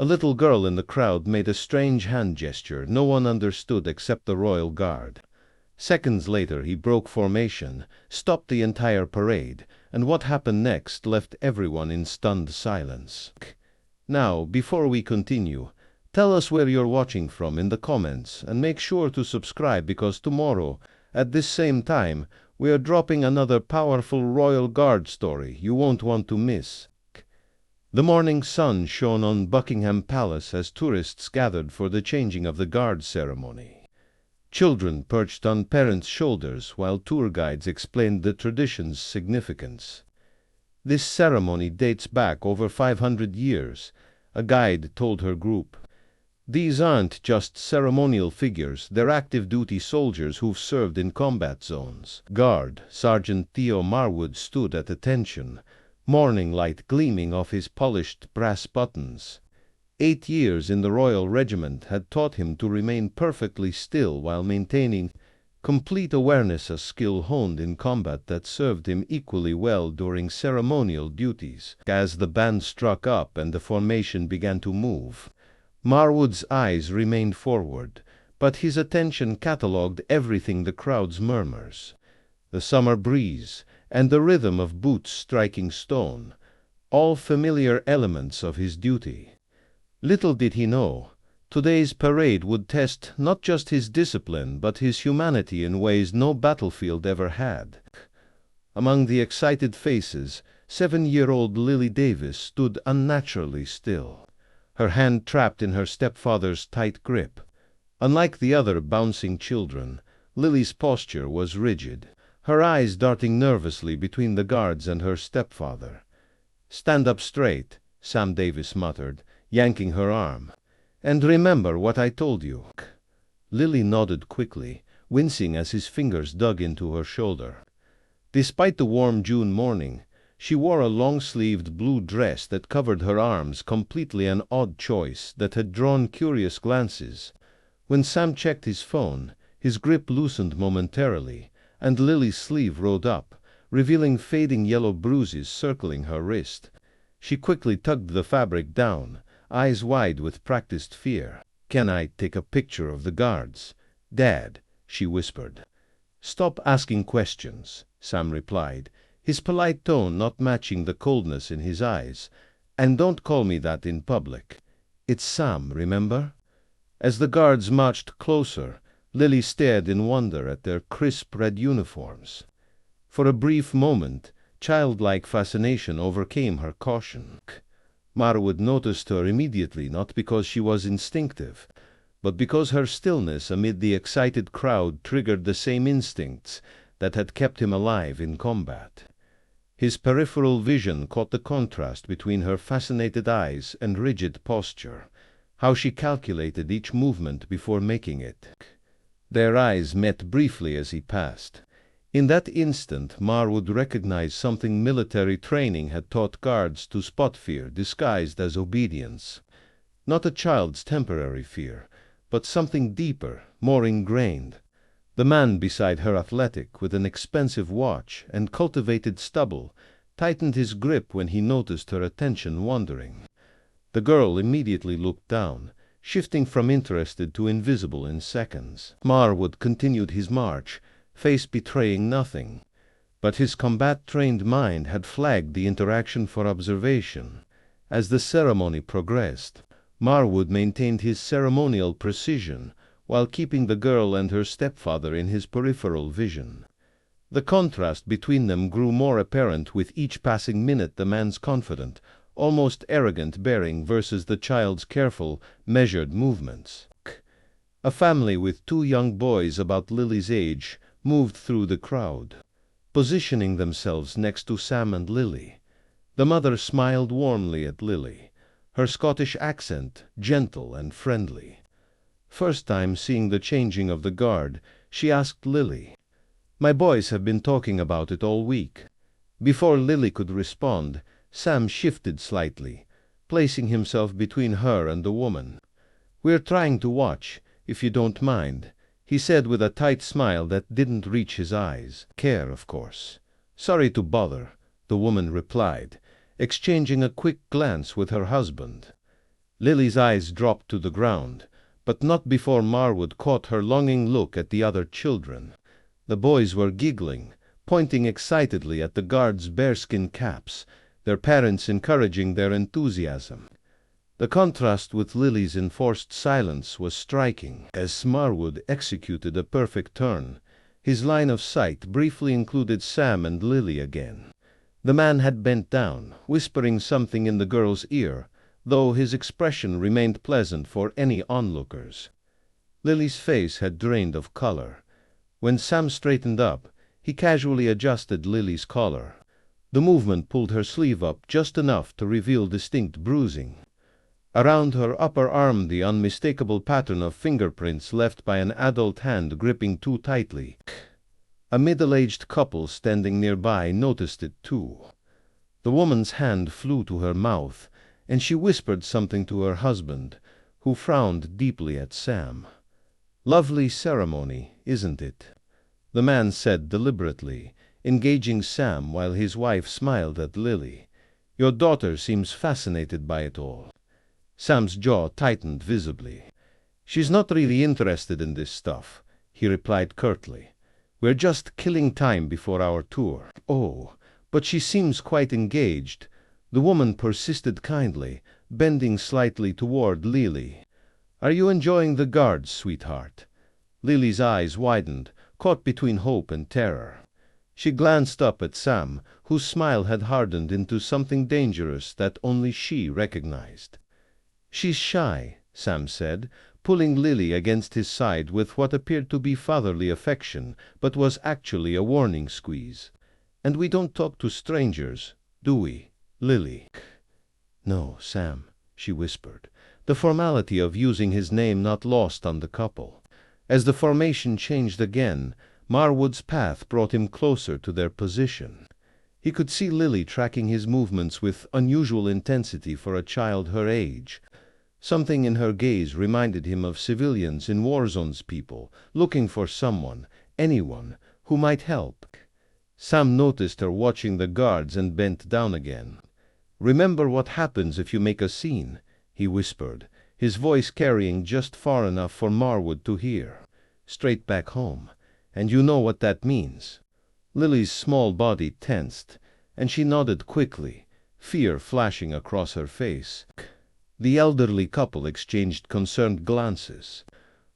A little girl in the crowd made a strange hand gesture no one understood except the royal guard. Seconds later he broke formation, stopped the entire parade, and what happened next left everyone in stunned silence. Now, before we continue, tell us where you're watching from in the comments, and make sure to subscribe because tomorrow, at this same time, we are dropping another powerful Royal Guard story you won't want to miss. The morning sun shone on Buckingham Palace as tourists gathered for the changing of the guard ceremony. Children perched on parents' shoulders while tour guides explained the tradition's significance. This ceremony dates back over 500 years, a guide told her group. These aren't just ceremonial figures, they're active duty soldiers who've served in combat zones. Guard Sergeant Theo Marwood stood at attention, morning light gleaming off his polished brass buttons. 8 years in the Royal Regiment had taught him to remain perfectly still while maintaining complete awareness, a skill honed in combat that served him equally well during ceremonial duties. As the band struck up and the formation began to move, Marwood's eyes remained forward, but his attention catalogued everything: the crowd's murmurs, the summer breeze, and the rhythm of boots striking stone, all familiar elements of his duty. Little did he know, today's parade would test not just his discipline but his humanity in ways no battlefield ever had. Among the excited faces, 7-year-old Lily Davis stood unnaturally still, her hand trapped in her stepfather's tight grip. Unlike the other bouncing children, Lily's posture was rigid, her eyes darting nervously between the guards and her stepfather. "Stand up straight," Sam Davis muttered, yanking her arm. "And remember what I told you." Lily nodded quickly, wincing as his fingers dug into her shoulder. Despite the warm June morning, she wore a long-sleeved blue dress that covered her arms completely, an odd choice that had drawn curious glances. When Sam checked his phone, his grip loosened momentarily, and Lily's sleeve rolled up, revealing fading yellow bruises circling her wrist. She quickly tugged the fabric down, eyes wide with practiced fear. "Can I take a picture of the guards, Dad?" she whispered. "Stop asking questions," Sam replied, his polite tone not matching the coldness in his eyes. "And don't call me that in public. It's Sam, remember?" As the guards marched closer, Lily stared in wonder at their crisp red uniforms. For a brief moment, childlike fascination overcame her caution. Marwood noticed her immediately, not because she was instinctive, but because her stillness amid the excited crowd triggered the same instincts that had kept him alive in combat. His peripheral vision caught the contrast between her fascinated eyes and rigid posture, how she calculated each movement before making it. Their eyes met briefly as he passed. In that instant, Marwood recognized something military training had taught guards to spot: fear disguised as obedience. Not a child's temporary fear, but something deeper, more ingrained. The man beside her, athletic, with an expensive watch and cultivated stubble, tightened his grip when he noticed her attention wandering. The girl immediately looked down, shifting from interested to invisible in seconds. Marwood continued his march, face betraying nothing, but his combat-trained mind had flagged the interaction for observation. As the ceremony progressed, Marwood maintained his ceremonial precision while keeping the girl and her stepfather in his peripheral vision. The contrast between them grew more apparent with each passing minute: the man's confident, almost arrogant bearing versus the child's careful, measured movements. A family with 2 young boys about Lily's age moved through the crowd, positioning themselves next to Sam and Lily. The mother smiled warmly at Lily, her Scottish accent gentle and friendly. First time seeing the changing of the guard, she asked Lily, "My boys have been talking about it all week." Before Lily could respond, Sam shifted slightly, placing himself between her and the woman. "We're trying to watch, if you don't mind," he said with a tight smile that didn't reach his eyes. "Care, of course." "Sorry to bother," the woman replied, exchanging a quick glance with her husband. Lily's eyes dropped to the ground, but not before Marwood caught her longing look at the other children. The boys were giggling, pointing excitedly at the guards' bearskin caps, their parents encouraging their enthusiasm. The contrast with Lily's enforced silence was striking, as Marwood executed a perfect turn. His line of sight briefly included Sam and Lily again. The man had bent down, whispering something in the girl's ear, though his expression remained pleasant for any onlookers. Lily's face had drained of color. When Sam straightened up, he casually adjusted Lily's collar. The movement pulled her sleeve up just enough to reveal distinct bruising. Around her upper arm the unmistakable pattern of fingerprints left by an adult hand gripping too tightly. A middle-aged couple standing nearby noticed it too. The woman's hand flew to her mouth, and she whispered something to her husband, who frowned deeply at Sam. "Lovely ceremony, isn't it?" the man said deliberately, engaging Sam while his wife smiled at Lily. "Your daughter seems fascinated by it all." Sam's jaw tightened visibly. "She's not really interested in this stuff," he replied curtly. "We're just killing time before our tour." "Oh, but she seems quite engaged," the woman persisted kindly, bending slightly toward Lily. "Are you enjoying the guards, sweetheart?" Lily's eyes widened, caught between hope and terror. She glanced up at Sam, whose smile had hardened into something dangerous that only she recognized. "She's shy," Sam said, pulling Lily against his side with what appeared to be fatherly affection, but was actually a warning squeeze. "And we don't talk to strangers, do we, Lily?" "No, Sam," she whispered, the formality of using his name not lost on the couple. As the formation changed again, Marwood's path brought him closer to their position. He could see Lily tracking his movements with unusual intensity for a child her age. Something in her gaze reminded him of civilians in war zones, people looking for someone, anyone, who might help. Sam noticed her watching the guards and bent down again. "Remember what happens if you make a scene," he whispered, his voice carrying just far enough for Marwood to hear. "Straight back home. And you know what that means." Lily's small body tensed, and she nodded quickly, fear flashing across her face. The elderly couple exchanged concerned glances,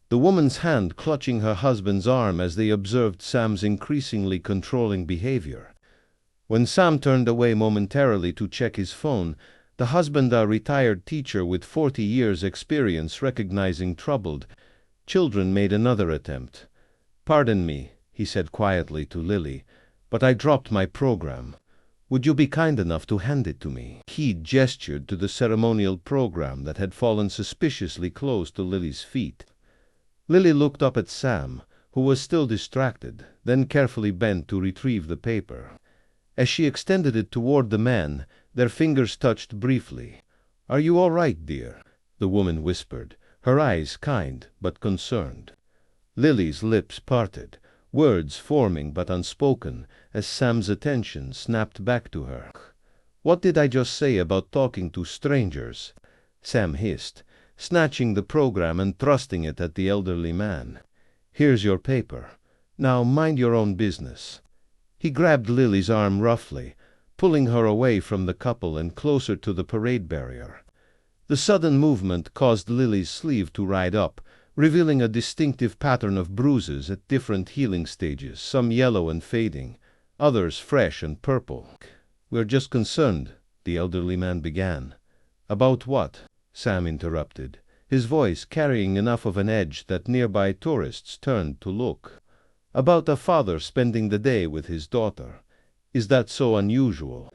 the woman's hand clutching her husband's arm as they observed Sam's increasingly controlling behavior. When Sam turned away momentarily to check his phone, the husband, a retired teacher with 40 years' experience recognizing troubled children, made another attempt. "Pardon me," he said quietly to Lily, "but I dropped my program. Would you be kind enough to hand it to me?" He gestured to the ceremonial program that had fallen suspiciously close to Lily's feet. Lily looked up at Sam, who was still distracted, then carefully bent to retrieve the paper. As she extended it toward the man, their fingers touched briefly. "Are you all right, dear?" the woman whispered, her eyes kind but concerned. Lily's lips parted, words forming but unspoken, as Sam's attention snapped back to her. "What did I just say about talking to strangers?" Sam hissed, snatching the program and thrusting it at the elderly man. "Here's your paper. Now mind your own business." He grabbed Lily's arm roughly, pulling her away from the couple and closer to the parade barrier. The sudden movement caused Lily's sleeve to ride up, revealing a distinctive pattern of bruises at different healing stages, some yellow and fading, others fresh and purple. "We're just concerned," the elderly man began. "About what?" Sam interrupted, his voice carrying enough of an edge that nearby tourists turned to look. "About a father spending the day with his daughter. Is that so unusual?"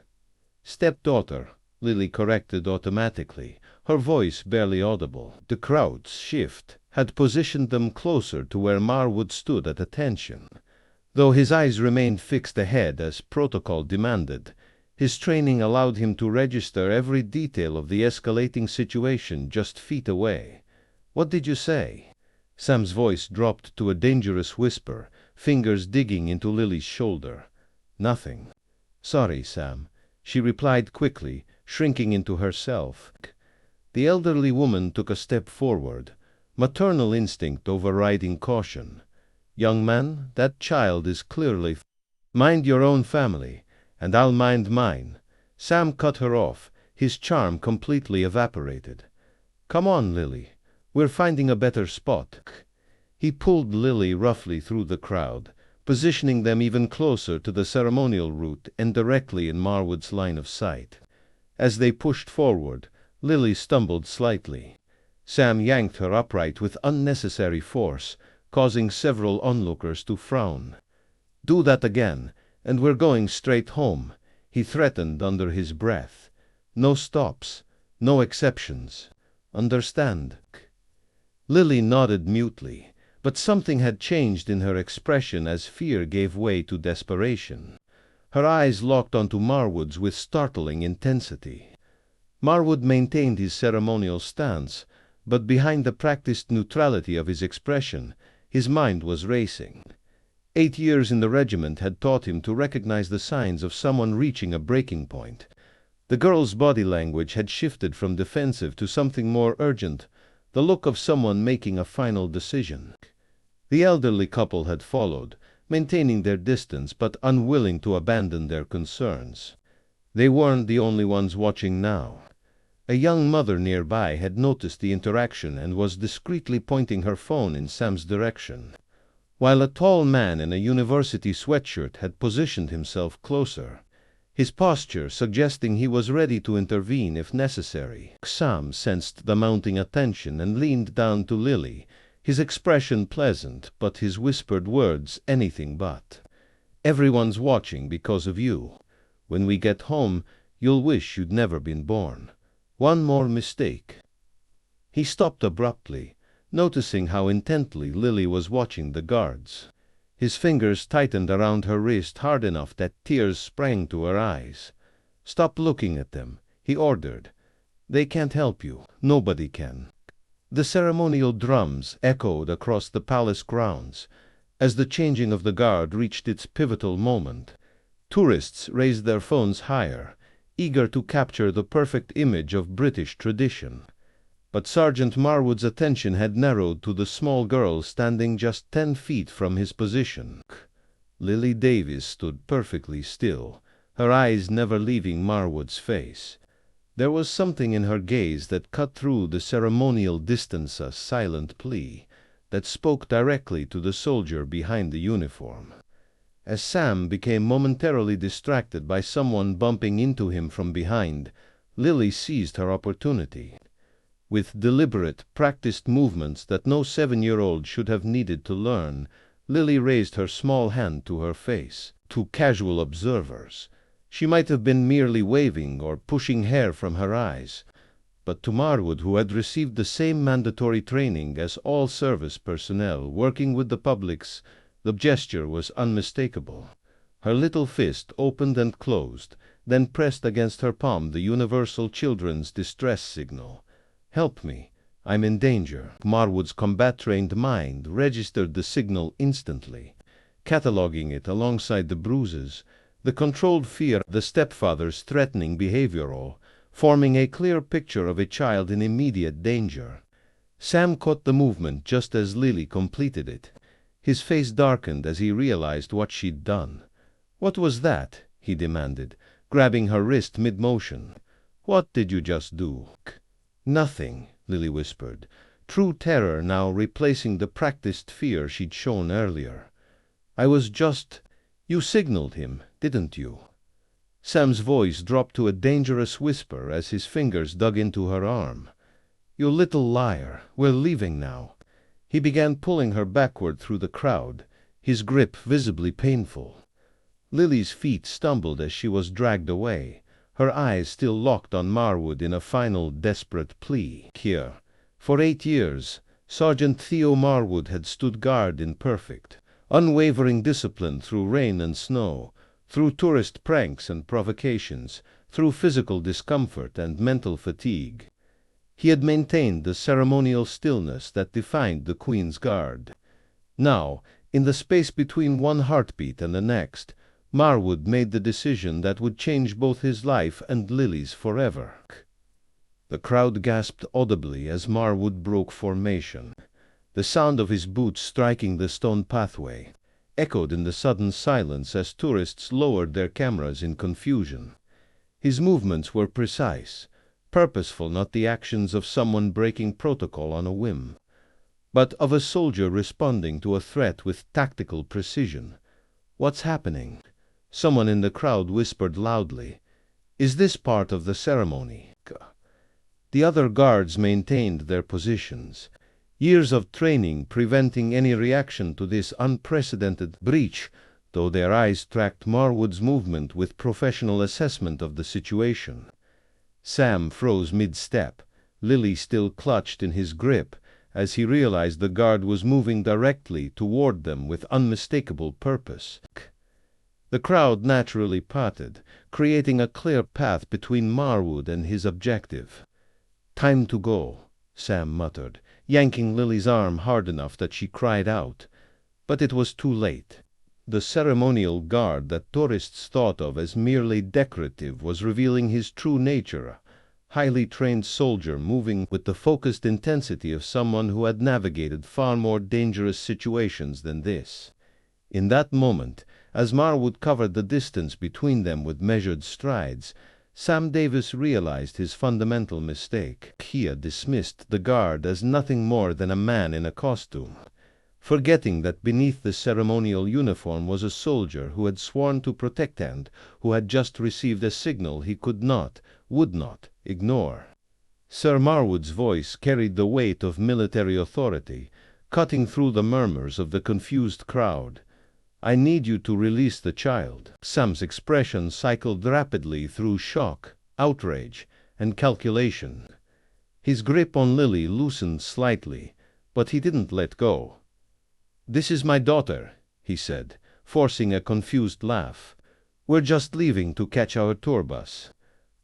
"Stepdaughter," Lily corrected automatically, her voice barely audible. The crowd's shift had positioned them closer to where Marwood stood at attention. Though his eyes remained fixed ahead as protocol demanded, his training allowed him to register every detail of the escalating situation just feet away. "What did you say?" Sam's voice dropped to a dangerous whisper, fingers digging into Lily's shoulder. "Nothing." "Sorry, Sam," she replied quickly, shrinking into herself. The elderly woman took a step forward, maternal instinct overriding caution. "Young man, that child is clearly— Mind your own family, and I'll mind mine." Sam cut her off, his charm completely evaporated. "Come on, Lily. We're finding a better spot." He pulled Lily roughly through the crowd, positioning them even closer to the ceremonial route and directly in Marwood's line of sight. As they pushed forward, Lily stumbled slightly. Sam yanked her upright with unnecessary force, causing several onlookers to frown. "Do that again, and we're going straight home," he threatened under his breath. "No stops, no exceptions. Understand?" Lily nodded mutely, but something had changed in her expression as fear gave way to desperation. Her eyes locked onto Marwood's with startling intensity. Marwood maintained his ceremonial stance, but behind the practiced neutrality of his expression, his mind was racing. 8 years in the regiment had taught him to recognize the signs of someone reaching a breaking point. The girl's body language had shifted from defensive to something more urgent, the look of someone making a final decision. The elderly couple had followed, maintaining their distance but unwilling to abandon their concerns. They weren't the only ones watching now. A young mother nearby had noticed the interaction and was discreetly pointing her phone in Sam's direction, while a tall man in a university sweatshirt had positioned himself closer, his posture suggesting he was ready to intervene if necessary. Sam sensed the mounting attention and leaned down to Lily, his expression pleasant, but his whispered words anything but. "Everyone's watching because of you. When we get home, you'll wish you'd never been born. One more mistake." He stopped abruptly, noticing how intently Lily was watching the guards. His fingers tightened around her wrist hard enough that tears sprang to her eyes. "Stop looking at them," he ordered. "They can't help you. Nobody can." The ceremonial drums echoed across the palace grounds. As the changing of the guard reached its pivotal moment, tourists raised their phones higher, eager to capture the perfect image of British tradition. But Sergeant Marwood's attention had narrowed to the small girl standing just 10 feet from his position. Lily Davis stood perfectly still, her eyes never leaving Marwood's face. There was something in her gaze that cut through the ceremonial distance, a silent plea that spoke directly to the soldier behind the uniform. As Sam became momentarily distracted by someone bumping into him from behind, Lily seized her opportunity. With deliberate, practiced movements that no 7-year-old should have needed to learn, Lily raised her small hand to her face. To casual observers, she might have been merely waving or pushing hair from her eyes, but to Marwood, who had received the same mandatory training as all service personnel working with the publics, the gesture was unmistakable. Her little fist opened and closed, then pressed against her palm the universal children's distress signal. "Help me. I'm in danger." Marwood's combat-trained mind registered the signal instantly, cataloging it alongside the bruises, the controlled fear, the stepfather's threatening behavior, forming a clear picture of a child in immediate danger. Sam caught the movement just as Lily completed it. His face darkened as he realized what she'd done. "What was that?" he demanded, grabbing her wrist mid-motion. "What did you just do?" "Nothing," Lily whispered, true terror now replacing the practiced fear she'd shown earlier. "I was just— You signaled him, didn't you?" Sam's voice dropped to a dangerous whisper as his fingers dug into her arm. "You little liar. We're leaving now." He began pulling her backward through the crowd, his grip visibly painful. Lily's feet stumbled as she was dragged away, her eyes still locked on Marwood in a final desperate plea. Here, for 8 years, Sergeant Theo Marwood had stood guard in perfect, unwavering discipline through rain and snow, through tourist pranks and provocations, through physical discomfort and mental fatigue. He had maintained the ceremonial stillness that defined the Queen's Guard. Now, in the space between one heartbeat and the next, Marwood made the decision that would change both his life and Lily's forever. The crowd gasped audibly as Marwood broke formation. The sound of his boots striking the stone pathway echoed in the sudden silence as tourists lowered their cameras in confusion. His movements were precise, purposeful, not the actions of someone breaking protocol on a whim, but of a soldier responding to a threat with tactical precision. "What's happening?" Someone in the crowd whispered loudly. "Is this part of the ceremony?" The other guards maintained their positions, years of training preventing any reaction to this unprecedented breach, though their eyes tracked Marwood's movement with professional assessment of the situation. Sam froze mid-step, Lily still clutched in his grip, as he realized the guard was moving directly toward them with unmistakable purpose. The crowd naturally parted, creating a clear path between Marwood and his objective. "Time to go," Sam muttered, yanking Lily's arm hard enough that she cried out. But it was too late. The ceremonial guard that tourists thought of as merely decorative was revealing his true nature, a highly trained soldier moving with the focused intensity of someone who had navigated far more dangerous situations than this. In that moment, as Marwood covered the distance between them with measured strides, Sam Davis realized his fundamental mistake. He had dismissed the guard as nothing more than a man in a costume, forgetting that beneath the ceremonial uniform was a soldier who had sworn to protect and who had just received a signal he could not, would not, ignore. Sir Marwood's voice carried the weight of military authority, cutting through the murmurs of the confused crowd. "I need you to release the child." Sam's expression cycled rapidly through shock, outrage, and calculation. His grip on Lily loosened slightly, but he didn't let go. "This is my daughter," he said, forcing a confused laugh. "We're just leaving to catch our tour bus."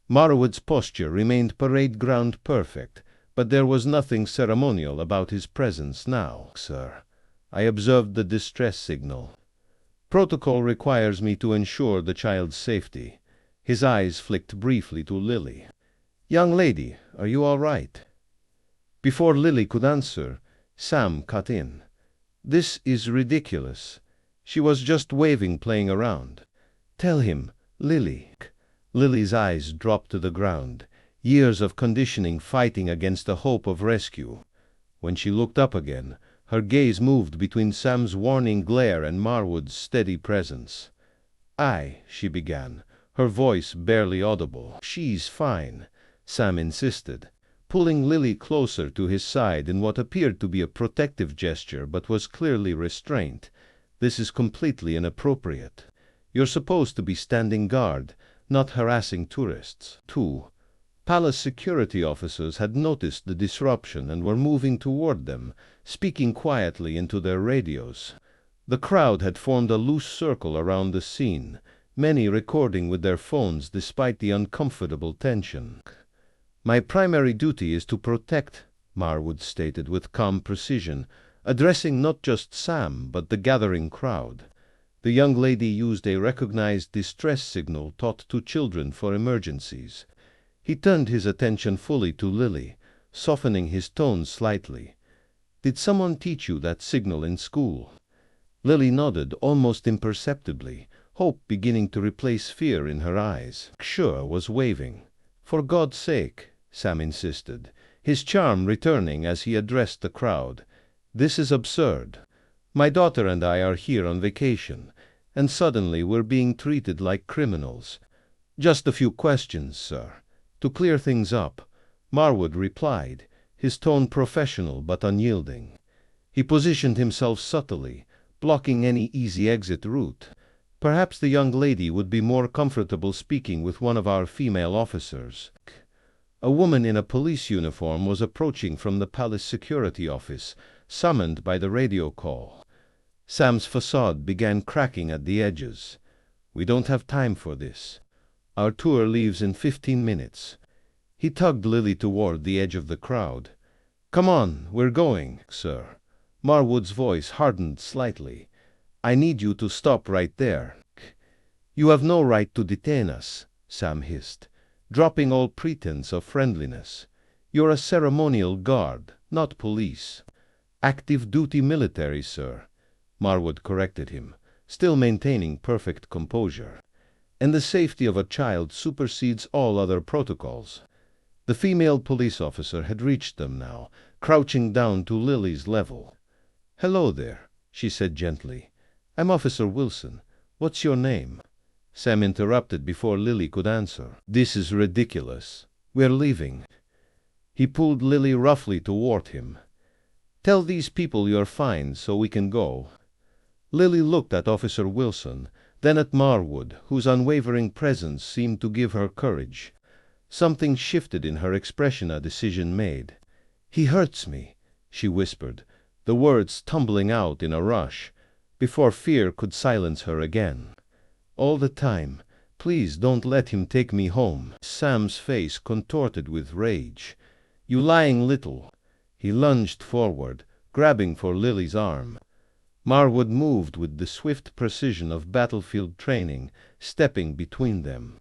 Marwood's posture remained parade ground perfect, but there was nothing ceremonial about his presence now. "Sir, I observed the distress signal. Protocol requires me to ensure the child's safety." His eyes flicked briefly to Lily. "Young lady, are you all right?" Before Lily could answer, Sam cut in. "This is ridiculous. She was just waving, playing around. Tell him, Lily." Lily's eyes dropped to the ground, years of conditioning fighting against the hope of rescue. When she looked up again, her gaze moved between Sam's warning glare and Marwood's steady presence. She began, her voice barely audible. "She's fine," Sam insisted, pulling Lily closer to his side in what appeared to be a protective gesture but was clearly restraint. "This is completely inappropriate. You're supposed to be standing guard, not harassing tourists." 2. Palace security officers had noticed the disruption and were moving toward them, speaking quietly into their radios. The crowd had formed a loose circle around the scene, many recording with their phones despite the uncomfortable tension. "My primary duty is to protect," Marwood stated with calm precision, addressing not just Sam but the gathering crowd. The young lady used a recognized distress signal taught to children for emergencies. He turned his attention fully to Lily, softening his tone slightly. "Did someone teach you that signal in school?" Lily nodded almost imperceptibly, hope beginning to replace fear in her eyes. Sure was waving. "For God's sake," Sam insisted, his charm returning as he addressed the crowd. "This is absurd. My daughter and I are here on vacation, and suddenly we're being treated like criminals. Just a few questions, sir, to clear things up," Marwood replied, his tone professional but unyielding. He positioned himself subtly, blocking any easy exit route. Perhaps the young lady would be more comfortable speaking with one of our female officers. A woman in a police uniform was approaching from the palace security office, summoned by the radio call. Sam's facade began cracking at the edges. "We don't have time for this. Our tour leaves in 15 minutes. He tugged Lily toward the edge of the crowd. "Come on, we're going, sir." Marwood's voice hardened slightly. "I need you to stop right there." "You have no right to detain us," Sam hissed, dropping all pretense of friendliness. You're a ceremonial guard, not police. Active duty military, sir, Marwood corrected him, still maintaining perfect composure. And the safety of a child supersedes all other protocols. The female police officer had reached them now, crouching down to Lily's level. "Hello there," she said gently. "I'm Officer Wilson. What's your name?" Sam interrupted before Lily could answer. "This is ridiculous. We're leaving." He pulled Lily roughly toward him. "Tell these people you're fine so we can go." Lily looked at Officer Wilson, then at Marwood, whose unwavering presence seemed to give her courage. Something shifted in her expression, a decision made. "He hurts me," she whispered, the words tumbling out in a rush, before fear could silence her again. "All the time. Please don't let him take me home." Sam's face contorted with rage. "You lying little." He lunged forward, grabbing for Lily's arm. Marwood moved with the swift precision of battlefield training, stepping between them.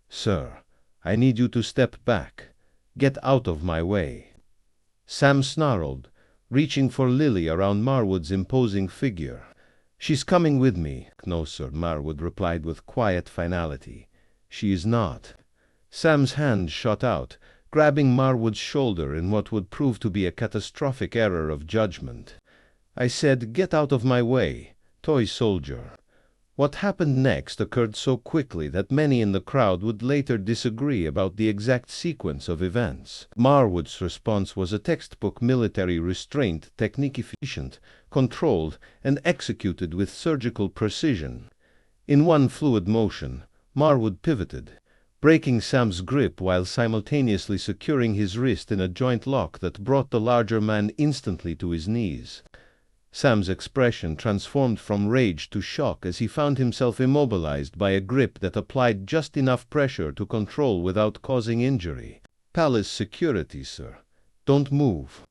"Sir, I need you to step back. Get out of my way." Sam snarled, reaching for Lily around Marwood's imposing figure. "She's coming with me." "No, sir," Marwood replied with quiet finality. "She is not." Sam's hand shot out, grabbing Marwood's shoulder in what would prove to be a catastrophic error of judgment. "I said, get out of my way, toy soldier." What happened next occurred so quickly that many in the crowd would later disagree about the exact sequence of events. Marwood's response was a textbook military restraint, technique efficient, controlled, and executed with surgical precision. In one fluid motion, Marwood pivoted, breaking Sam's grip while simultaneously securing his wrist in a joint lock that brought the larger man instantly to his knees. Sam's expression transformed from rage to shock as he found himself immobilized by a grip that applied just enough pressure to control without causing injury. "Palace security, sir. Don't move."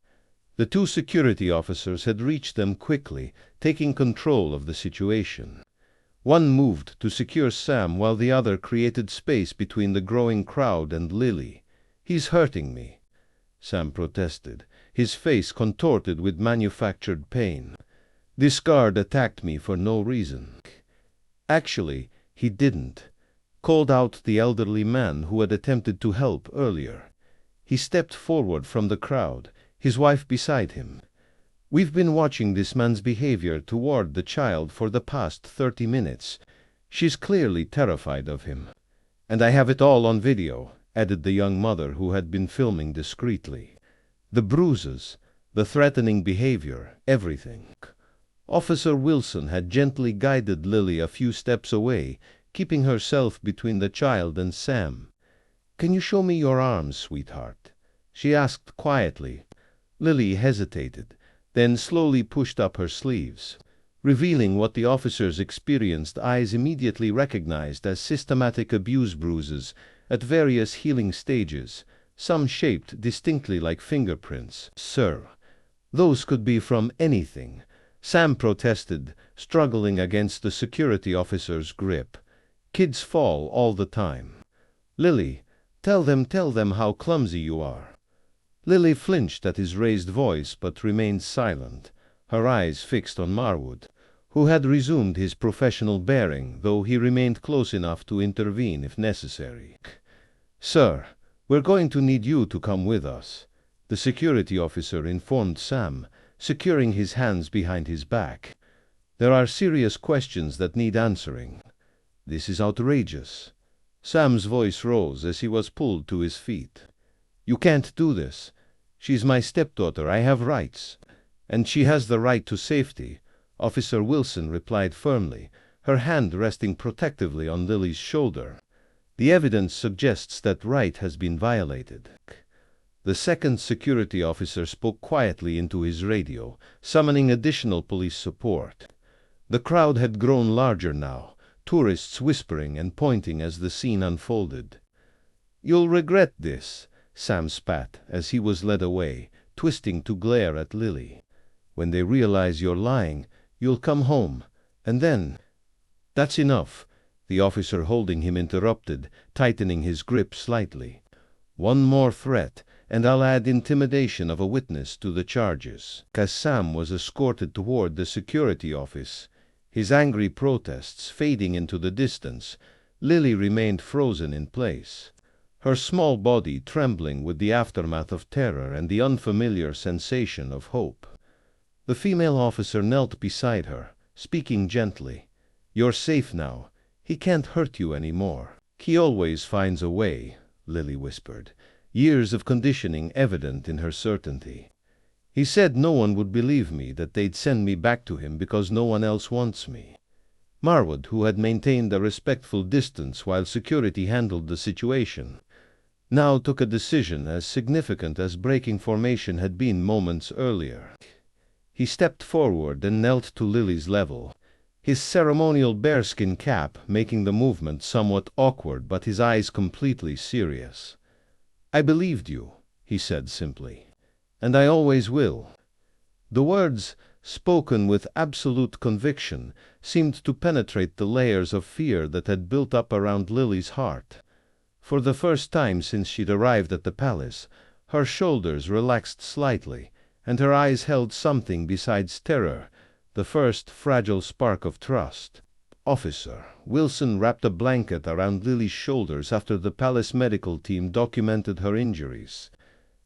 The two security officers had reached them quickly, taking control of the situation. One moved to secure Sam while the other created space between the growing crowd and Lily. "He's hurting me," Sam protested, his face contorted with manufactured pain. "This guard attacked me for no reason." "Actually, he didn't," called out the elderly man who had attempted to help earlier. He stepped forward from the crowd, his wife beside him. "We've been watching this man's behavior toward the child for the past 30 minutes. She's clearly terrified of him. And I have it all on video," added the young mother who had been filming discreetly. "The bruises, the threatening behavior, everything." Officer Wilson had gently guided Lily a few steps away, keeping herself between the child and Sam. "Can you show me your arms, sweetheart?" she asked quietly. Lily hesitated, then slowly pushed up her sleeves, revealing what the officer's experienced eyes immediately recognized as systematic abuse bruises at various healing stages, some shaped distinctly like fingerprints. "Sir, those could be from anything," Sam protested, struggling against the security officer's grip. "Kids fall all the time." "Lily, tell them how clumsy you are." Lily flinched at his raised voice but remained silent, her eyes fixed on Marwood, who had resumed his professional bearing, though he remained close enough to intervene if necessary. "Sir, we're going to need you to come with us," the security officer informed Sam, securing his hands behind his back. "There are serious questions that need answering." "This is outrageous." Sam's voice rose as he was pulled to his feet. "You can't do this. She's my stepdaughter. I have rights." "And she has the right to safety," Officer Wilson replied firmly, her hand resting protectively on Lily's shoulder. "The evidence suggests that right has been violated." The second security officer spoke quietly into his radio, summoning additional police support. The crowd had grown larger now, tourists whispering and pointing as the scene unfolded. "You'll regret this," Sam spat as he was led away, twisting to glare at Lily. "When they realize you're lying, you'll come home, and then—" "That's enough," the officer holding him interrupted, tightening his grip slightly. "One more threat, and I'll add intimidation of a witness to the charges." As Sam was escorted toward the security office, his angry protests fading into the distance, Lily remained frozen in place, her small body trembling with the aftermath of terror and the unfamiliar sensation of hope. The female officer knelt beside her, speaking gently. "You're safe now. He can't hurt you anymore." "He always finds a way," Lily whispered, years of conditioning evident in her certainty. "He said no one would believe me, that they'd send me back to him because no one else wants me." Marwood, who had maintained a respectful distance while security handled the situation, now took a decision as significant as breaking formation had been moments earlier. He stepped forward and knelt to Lily's level, his ceremonial bearskin cap making the movement somewhat awkward but his eyes completely serious. "I believed you," he said simply, "and I always will." The words, spoken with absolute conviction, seemed to penetrate the layers of fear that had built up around Lily's heart. For the first time since she'd arrived at the palace, her shoulders relaxed slightly, and her eyes held something besides terror, the first fragile spark of trust. "Officer." Wilson wrapped a blanket around Lily's shoulders after the palace medical team documented her injuries.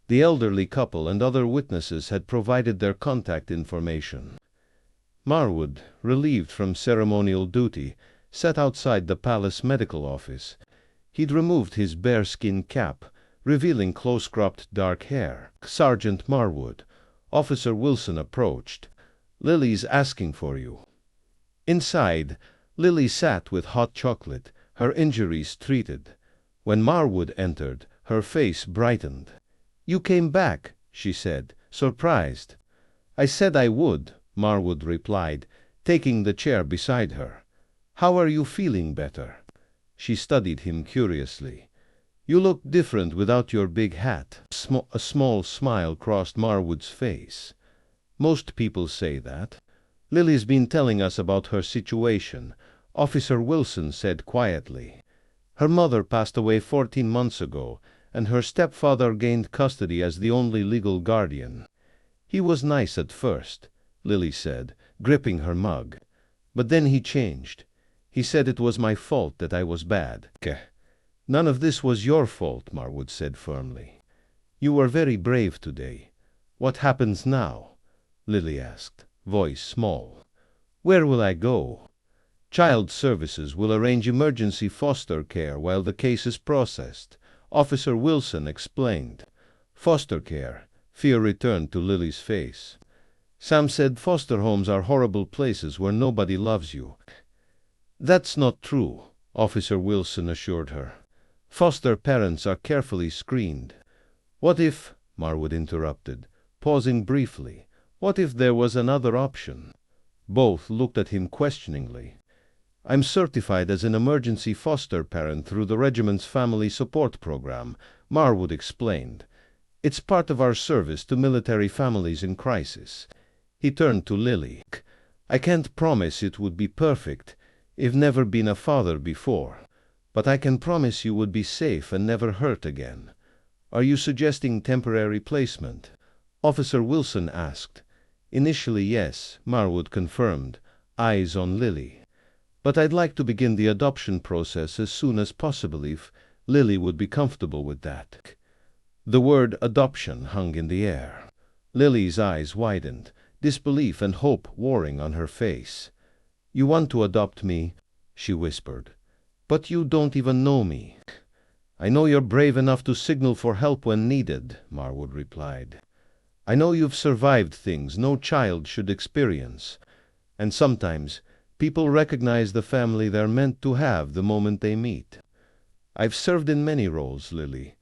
The elderly couple and other witnesses had provided their contact information. Marwood, relieved from ceremonial duty, sat outside the palace medical office. He'd removed his bearskin cap, revealing close-cropped dark hair. "Sergeant Marwood." Officer Wilson approached. "Lily's asking for you." Inside, Lily sat with hot chocolate, her injuries treated. When Marwood entered, her face brightened. "You came back," she said, surprised. "I said I would," Marwood replied, taking the chair beside her. "How are you feeling better?" She studied him curiously. "You look different without your big hat." A small smile crossed Marwood's face. "Most people say that." "Lily's been telling us about her situation," Officer Wilson said quietly. "Her mother passed away 14 months ago, and her stepfather gained custody as the only legal guardian. He was nice at first," Lily said, gripping her mug. "But then he changed. He said it was my fault that I was bad." "None of this was your fault," Marwood said firmly. "You were very brave today. What happens now?" Lily asked, voice small. "Where will I go?" "Child Services will arrange emergency foster care while the case is processed," Officer Wilson explained. "Foster care," fear returned to Lily's face. "Sam said foster homes are horrible places where nobody loves you." "That's not true," Officer Wilson assured her. "Foster parents are carefully screened." "What if," Marwood interrupted, pausing briefly, "what if there was another option?" Both looked at him questioningly. "I'm certified as an emergency foster parent through the regiment's family support program," Marwood explained. "It's part of our service to military families in crisis." He turned to Lily. "I can't promise it would be perfect. I've never been a father before. But I can promise you would be safe and never hurt again." "Are you suggesting temporary placement?" Officer Wilson asked. "Initially, yes," Marwood confirmed, eyes on Lily. "But I'd like to begin the adoption process as soon as possible if Lily would be comfortable with that." The word adoption hung in the air. Lily's eyes widened, disbelief and hope warring on her face. "You want to adopt me?" she whispered. "But you don't even know me." "I know you're brave enough to signal for help when needed," Marwood replied. "I know you've survived things no child should experience. And sometimes people recognize the family they're meant to have the moment they meet. I've served in many roles, Lily,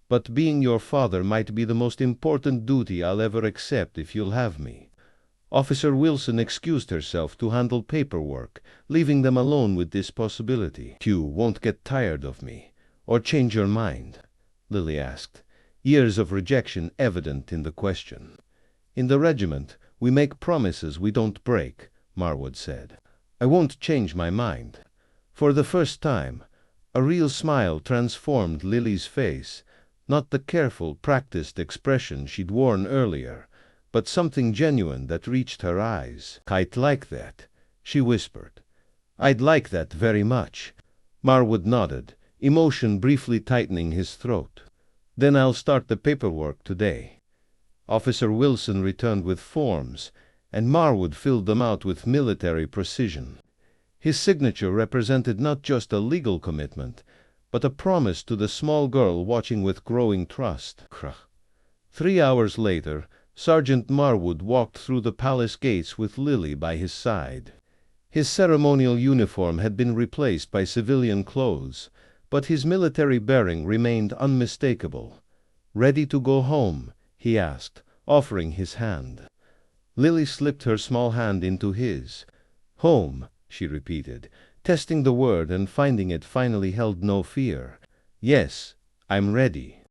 but being your father might be the most important duty I'll ever accept if you'll have me." Officer Wilson excused herself to handle paperwork, leaving them alone with this possibility. "You won't get tired of me, or change your mind?" Lily asked, years of rejection evident in the question. "In the regiment, we make promises we don't break," Marwood said. "I won't change my mind." For the first time, a real smile transformed Lily's face, Not the careful, practiced expression she'd worn earlier, but something genuine that reached her eyes. "I'd like that," she whispered. "I'd like that very much." Marwood nodded, emotion briefly tightening his throat. "Then I'll start the paperwork today." Officer Wilson returned with forms, and Marwood filled them out with military precision. His signature represented not just a legal commitment, but a promise to the small girl watching with growing trust. 3 hours later, Sergeant Marwood walked through the palace gates with Lily by his side. His ceremonial uniform had been replaced by civilian clothes, but his military bearing remained unmistakable. "Ready to go home?" he asked, offering his hand. Lily slipped her small hand into his. "Home," she repeated, testing the word and finding it finally held no fear. "Yes, I'm ready."